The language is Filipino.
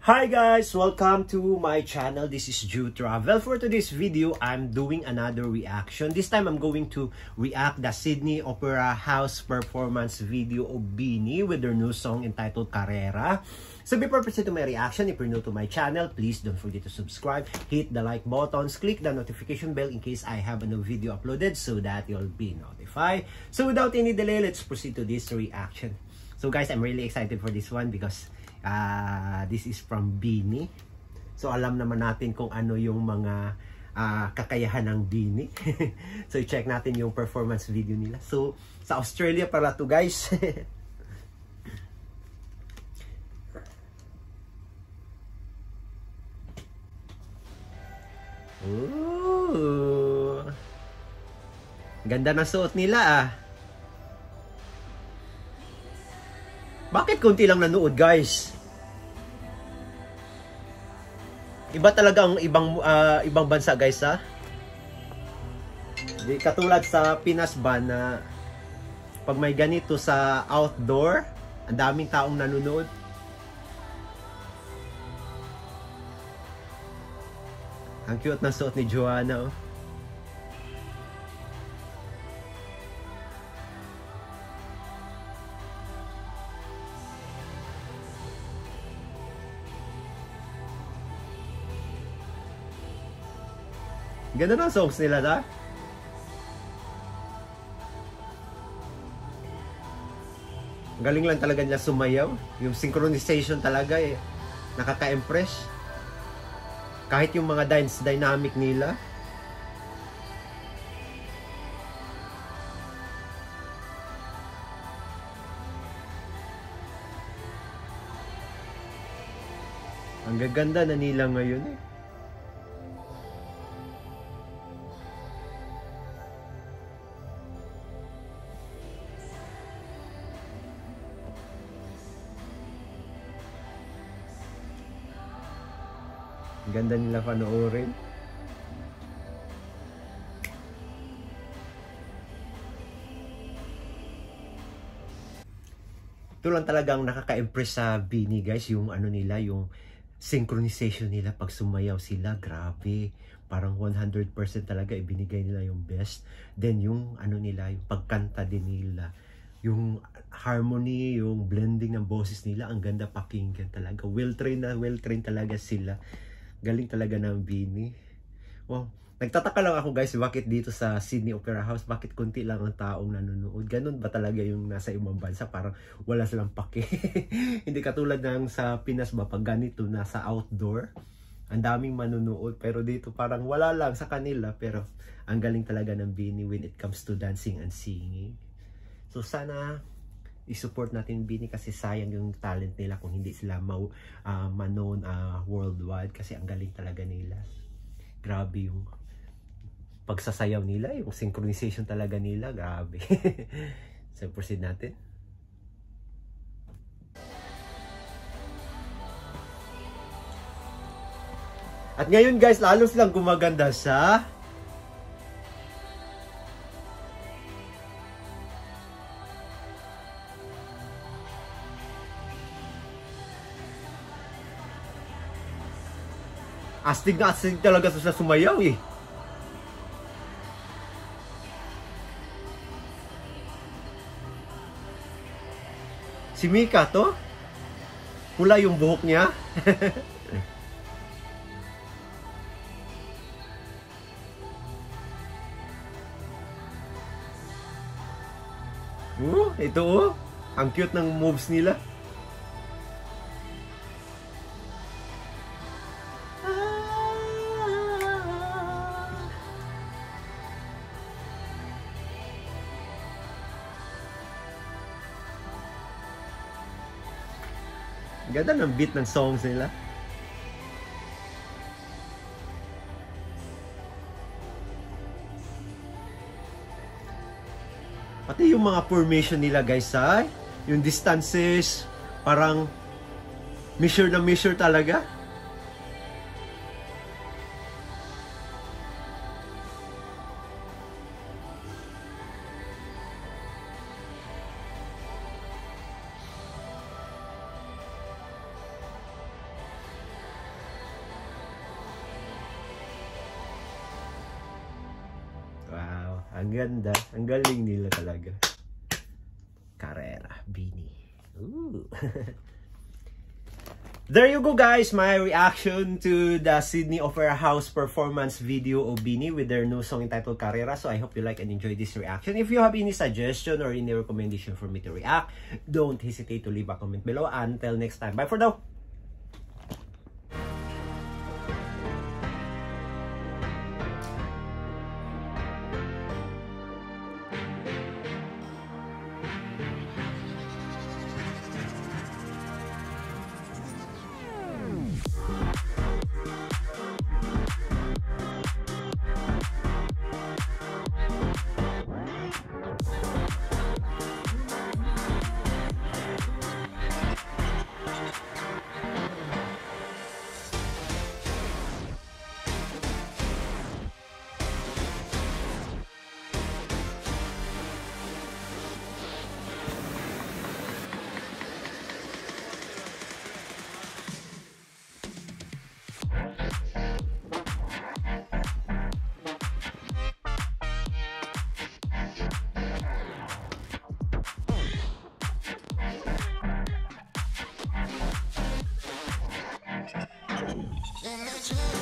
Hi guys! Welcome to my channel. This is Ju Travel. For today's video, I'm doing another reaction. This time, I'm going to react the Sydney Opera House performance video of BINI with their new song entitled Carrera. So before proceed to my reaction, if you're new to my channel, please don't forget to subscribe, hit the like buttons, click the notification bell in case I have a new video uploaded so that you'll be notified. So without any delay, let's proceed to this reaction. So guys, I'm really excited for this one because this is from BINI. So alam naman natin kung ano yung mga kakayahan ng BINI. So i-check natin yung performance video nila. So sa Australia pala to guys. Ooh. Ganda ng suot nila Bakit konti lang nanood guys? Iba talaga ang ibang bansa guys Di katulad sa Pinas ba na pag may ganito sa outdoor, ang daming taong nanonood. Ang cute na suot ni Joanna Ganda ng songs nila Galing lang talaga nila sumayaw. Yung synchronization talaga nakaka-impress. Kahit yung mga dance dynamic nila. Ang gaganda na nila ngayon Ganda nila panoorin. Ito lang talagang nakaka-impress sa BINI guys, yung ano nila, yung synchronization nila pag sumayaw sila, grabe. Parang 100% talaga ibinigay nila yung best. Then yung ano nila, yung pagkanta din nila, yung harmony, yung blending ng boses nila, ang ganda pakinggan talaga. Well-trained talaga sila. Galing talaga ng BINI. Wow. Nagtataka lang ako guys, bakit dito sa Sydney Opera House, bakit konti lang ang taong nanonood? Ganun ba talaga yung nasa ibang bansa? Parang wala silang pake. Hindi katulad ng sa Pinas ba, pag ganito, nasa outdoor, ang daming manonood. Pero dito parang wala lang sa kanila. Pero ang galing talaga ng BINI when it comes to dancing and singing. So sana i-support natin BINI kasi sayang yung talent nila kung hindi sila ma-known worldwide kasi ang galing talaga nila. Grabe yung pagsasayaw nila, yung synchronization talaga nila, grabe. So proceed natin. At ngayon guys, lalo silang gumaganda sa astig na astig talaga sa sumayaw Si Mika to? Pula yung buhok niya. Ito ang cute ng moves nila. Ganda ng beat ng songs nila. Pati yung mga formation nila guys yung distances, parang measure na measure talaga. Ang ganda. Ang galing nila talaga. Carrera, Bini. Ooh. There you go guys, my reaction to the Sydney Opera House performance video of Bini with their new song entitled Carrera. So I hope you like and enjoy this reaction. If you have any suggestion or any recommendation for me to react, don't hesitate to leave a comment below. Until next time, bye for now! Yeah,